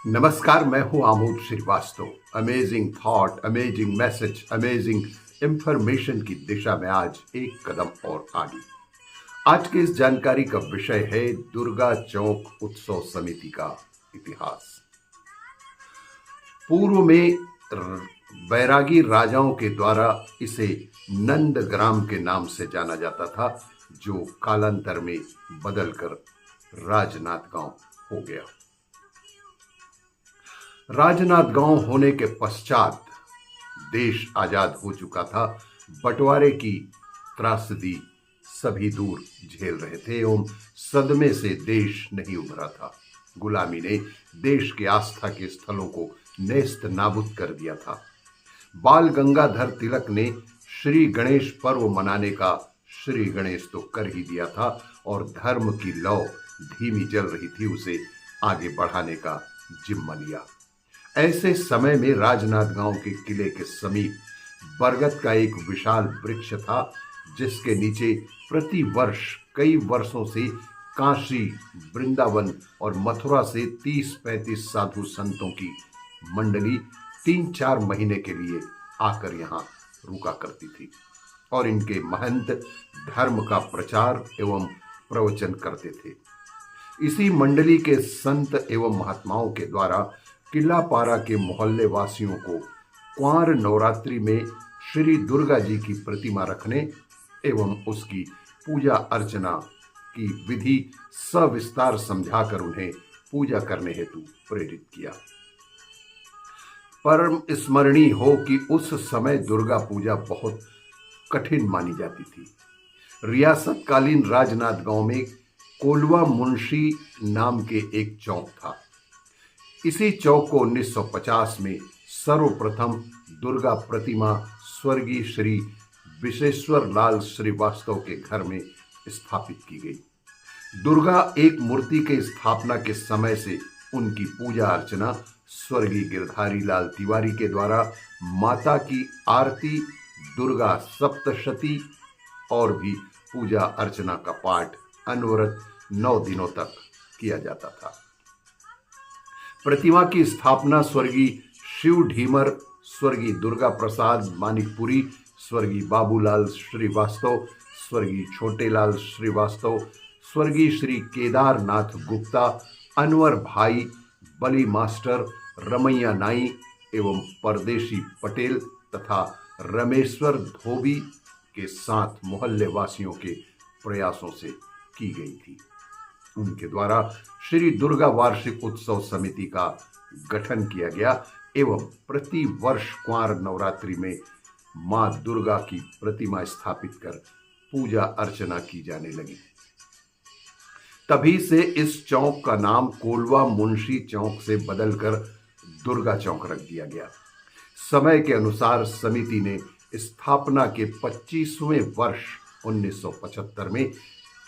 नमस्कार, मैं हूं Amod Shrivastava. Amazing thought, amazing message, amazing information की दिशा में आज एक कदम और आगे। आज की इस जानकारी का विषय है दुर्गा चौक उत्सव समिति का इतिहास। पूर्व में बैरागी राजाओं के द्वारा इसे नंदग्राम के नाम से जाना जाता था, जो कालांतर में बदलकर राजनांदगांव हो गया। राजनांदगांव होने के पश्चात देश आजाद हो चुका था। बंटवारे की त्रासदी सभी दूर झेल रहे थे एवं सदमे से देश नहीं उभरा था। गुलामी ने देश के आस्था के स्थलों को नेस्त नाबूद कर दिया था। बाल गंगाधर तिलक ने श्री गणेश पर्व मनाने का श्री गणेश तो कर ही दिया था और धर्म की लौ धीमी जल रही थी, उसे आगे बढ़ाने का जिम्मा लिया। ऐसे समय में राजनांदगांव के किले के समीप बरगद का एक विशाल वृक्ष था, जिसके नीचे प्रति वर्ष कई वर्षों से काशी, वृंदावन और मथुरा से 30-35 साधु संतों की मंडली 3-4 महीने के लिए आकर यहाँ रुका करती थी और इनके महंत धर्म का प्रचार एवं प्रवचन करते थे। इसी मंडली के संत एवं महात्माओं के द्वारा किलापारा के मोहल्ले वासियों को क्वार नवरात्रि में श्री दुर्गा जी की प्रतिमा रखने एवं उसकी पूजा अर्चना की विधि सविस्तार समझाकर उन्हें पूजा करने हेतु प्रेरित किया। परम स्मरणीय हो कि उस समय दुर्गा पूजा बहुत कठिन मानी जाती थी। रियासतकालीन राजनांदगांव में कोल्वा मुंशी नाम के एक चौक था। इसी चौक को 1950 में सर्वप्रथम दुर्गा प्रतिमा स्वर्गीय श्री विश्वेश्वर लाल श्रीवास्तव के घर में स्थापित की गई। दुर्गा एक मूर्ति के स्थापना के समय से उनकी पूजा अर्चना स्वर्गीय गिरधारी लाल तिवारी के द्वारा माता की आरती, दुर्गा सप्तशती और भी पूजा अर्चना का पाठ अनवरत 9 दिनों तक किया जाता था। प्रतिमा की स्थापना स्वर्गीय शिव ढीमर, स्वर्गीय दुर्गा प्रसाद मानिकपुरी, स्वर्गीय बाबूलाल श्रीवास्तव, स्वर्गीय छोटेलाल श्रीवास्तव, स्वर्गीय श्री केदारनाथ गुप्ता, अनवर भाई, बली मास्टर, रमैया नाई एवं परदेशी पटेल तथा रमेश्वर धोबी के साथ मोहल्ले वासियों के प्रयासों से की गई थी। उनके द्वारा श्री दुर्गा वार्षिक उत्सव समिति का गठन किया गया एवं प्रति वर्ष क्वार नवरात्रि में मां दुर्गा की प्रतिमा स्थापित कर पूजा अर्चना की जाने लगी। तभी से इस चौक का नाम कोल्वा मुंशी चौक से बदलकर दुर्गा चौक रख दिया गया। समय के अनुसार समिति ने स्थापना के 25वें वर्ष 1975 में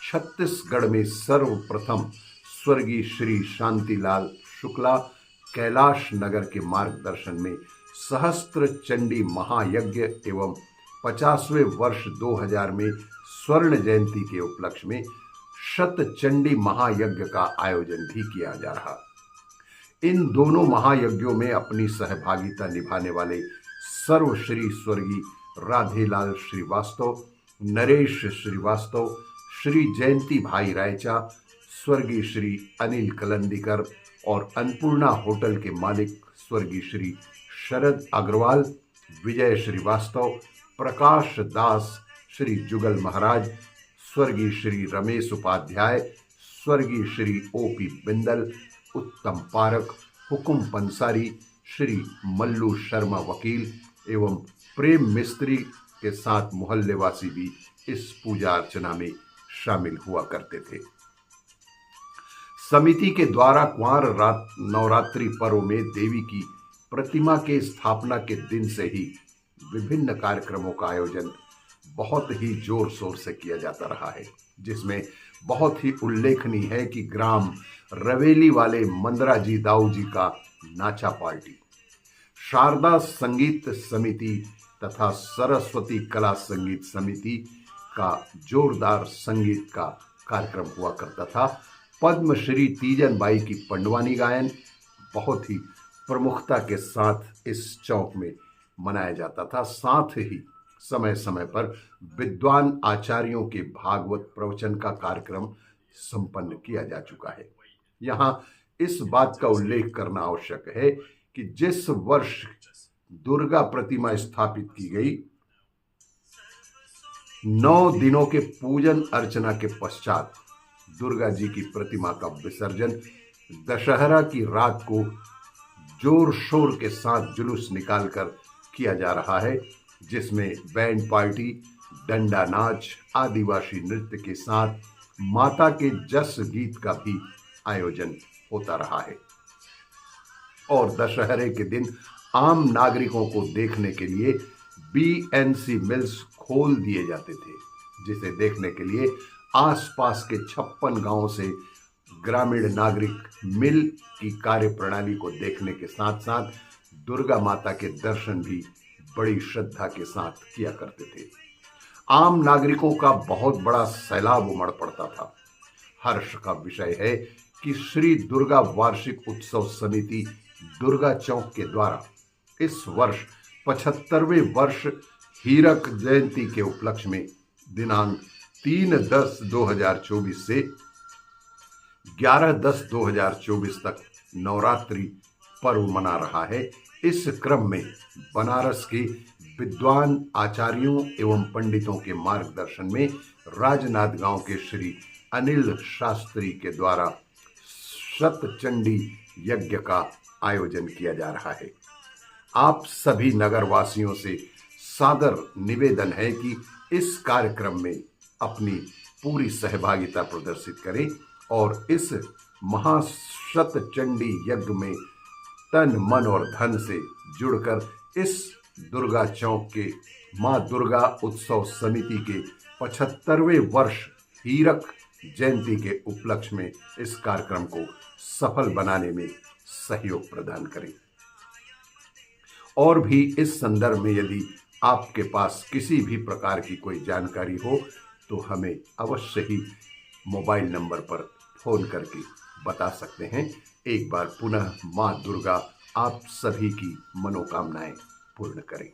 छत्तीसगढ़ में सर्वप्रथम स्वर्गीय श्री शांतिलाल शुक्ला कैलाश नगर के मार्गदर्शन में सहस्त्र चंडी महायज्ञ एवं 50वें वर्ष 2000 में स्वर्ण जयंती के उपलक्ष्य में शत चंडी महायज्ञ का आयोजन भी किया जा रहा। इन दोनों महायज्ञों में अपनी सहभागिता निभाने वाले सर्वश्री स्वर्गीय राधेलाल श्रीवास्तव, नरेश श्रीवास्तव, श्री जयंती भाई रायचा, स्वर्गीय श्री अनिल कलंदीकर और अन्नपूर्णा होटल के मालिक स्वर्गीय श्री शरद अग्रवाल, विजय श्रीवास्तव, प्रकाश दास, श्री जुगल महाराज, स्वर्गीय श्री रमेश उपाध्याय, स्वर्गीय श्री ओपी बिंदल, उत्तम पारक, हुकुम पंसारी, श्री मल्लू शर्मा वकील एवं प्रेम मिस्त्री के साथ मोहल्लेवासी भी इस पूजा अर्चना में शामिल हुआ करते थे। समिति के द्वारा क्वार नवरात्रि पर्व में देवी की प्रतिमा के स्थापना के दिन से ही विभिन्न कार्यक्रमों का आयोजन बहुत ही जोर शोर से किया जाता रहा है, जिसमें बहुत ही उल्लेखनीय है कि ग्राम रवेली वाले मंदरा जी दाऊ जी का नाचा पार्टी, शारदा संगीत समिति तथा सरस्वती कला संगीत समिति का जोरदार संगीत का कार्यक्रम हुआ करता था। पद्मश्री तीजन बाई की पंडवानी गायन, बहुत ही प्रमुखता के साथ इस चौक में मनाया जाता था। साथ ही समय समय पर विद्वान आचार्यों के भागवत प्रवचन का कार्यक्रम संपन्न किया जा चुका है। यहाँ इस बात का उल्लेख करना आवश्यक है कि जिस वर्ष दुर्गा प्रतिमा स्थापित की गई, 9 दिनों के पूजन अर्चना के पश्चात दुर्गा जी की प्रतिमा का विसर्जन दशहरा की रात को जोर शोर के साथ जुलूस निकालकर किया जा रहा है, जिसमें बैंड पार्टी, डंडा नाच, आदिवासी नृत्य के साथ माता के जस गीत का भी आयोजन होता रहा है। और दशहरे के दिन आम नागरिकों को देखने के लिए बीएनसी मिल्स खोल दिए जाते थे, जिसे देखने के लिए आसपास के 56 गांवों से ग्रामीण नागरिक मिल की कार्य प्रणाली को देखने के साथ साथ दुर्गा माता के दर्शन भी बड़ी श्रद्धा के साथ किया करते थे। आम नागरिकों का बहुत बड़ा सैलाब उमड़ पड़ता था। हर्ष का विषय है कि श्री दुर्गा वार्षिक उत्सव समिति दुर्गा चौक के द्वारा इस वर्ष 75वें वर्ष हीरक जयंती के उपलक्ष्य में दिनांक 3/10/2024 से 11/10/2024 तक नवरात्रि पर्व मना रहा है। इस क्रम में बनारस के विद्वान आचार्यों एवं पंडितों के मार्गदर्शन में राजनांद गांव के श्री अनिल शास्त्री के द्वारा शतचंडी यज्ञ का आयोजन किया जा रहा है। आप सभी नगरवासियों से सादर निवेदन है कि इस कार्यक्रम में अपनी पूरी सहभागिता प्रदर्शित करें और इस महाशतचंडी यज्ञ में तन मन और धन से जुड़कर इस दुर्गा चौक के मां दुर्गा उत्सव समिति के 75वें वर्ष हीरक जयंती के उपलक्ष्य में इस कार्यक्रम को सफल बनाने में सहयोग प्रदान करें। और भी इस संदर्भ में यदि आपके पास किसी भी प्रकार की कोई जानकारी हो तो हमें अवश्य ही मोबाइल नंबर पर फोन करके बता सकते हैं। एक बार पुनः मां दुर्गा आप सभी की मनोकामनाएं पूर्ण करें।